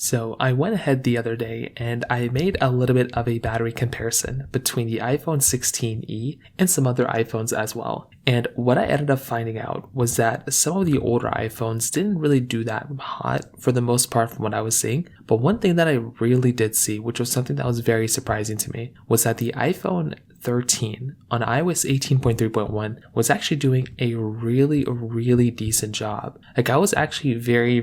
So I went ahead the other day and I made a little bit of a battery comparison between the iPhone 16e and some other iPhones as well. And what I ended up finding out was that some of the older iPhones didn't really do that hot for the most part from what I was seeing. But one thing that I really did see, which was something that was very surprising to me, was that the iPhone 13 on iOS 18.3.1 was actually doing a really decent job. Like I was actually very,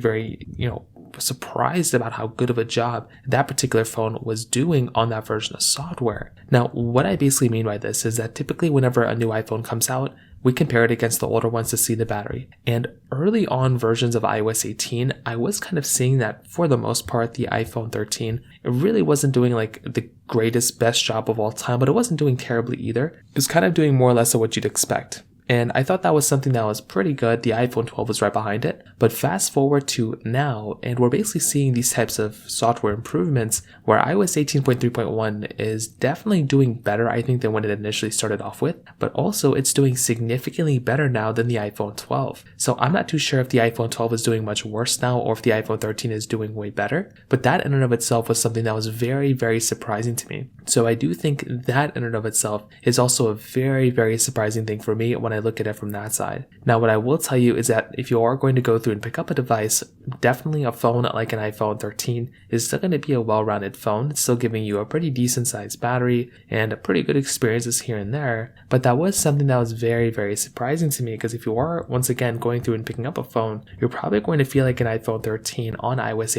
surprised about how good of a job that particular phone was doing on that version of software. Now, what I basically mean by this is that typically whenever a new iPhone comes out, we compare it against the older ones to see the battery. And early on versions of iOS 18, I was kind of seeing that for the most part, the iPhone 13, it really wasn't doing like the greatest, best job of all time, but it wasn't doing terribly either. It was kind of doing more or less of what you'd expect. And I thought that was something that was pretty good. The iPhone 12 was right behind it. But fast forward to now, and we're basically seeing these types of software improvements where iOS 18.3.1 is definitely doing better, I think, than when it initially started off with. But also, it's doing significantly better now than the iPhone 12. So I'm not too sure if the iPhone 12 is doing much worse now or if the iPhone 13 is doing way better. But that in and of itself was something that was very surprising to me. So I do think that in and of itself is also a very surprising thing for me when I look at it from that side. Now, what I will tell you is that if you are going to go through and pick up a device, definitely a phone like an iPhone 13 is still going to be a well-rounded phone. It's still giving you a pretty decent sized battery and a pretty good experiences here and there. But that was something that was very surprising to me, because if you are once again going through and picking up a phone, you're probably going to feel like an iPhone 13 on iOS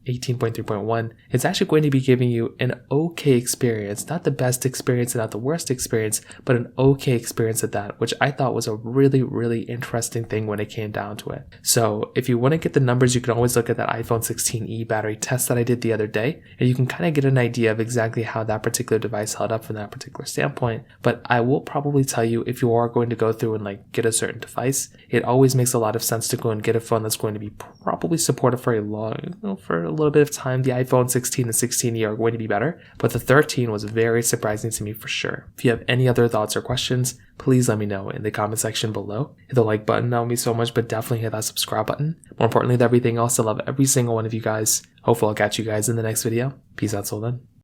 18.3.1. It's actually going to be giving you an okay experience, not the best experience and not the worst experience, but an okay experience at that, which I thought was a really interesting thing when it came down to it. So if you want to get the numbers, you can always look at that iPhone 16e battery test that I did the other day, and you can kind of get an idea of exactly how that particular device held up from that particular standpoint. But I will probably tell you, if you are going to go through and like get a certain device, it always makes a lot of sense to go and get a phone that's going to be probably supported for a little bit of time. The iPhone 16 and 16e are going to be better, but the 13 was very surprising to me for sure. If you have any other thoughts or questions, please let me know in the comment section below. Hit the like button, that would mean so much, but definitely hit that subscribe button. More importantly than everything else, I love every single one of you guys. Hopefully I'll catch you guys in the next video. Peace out till then.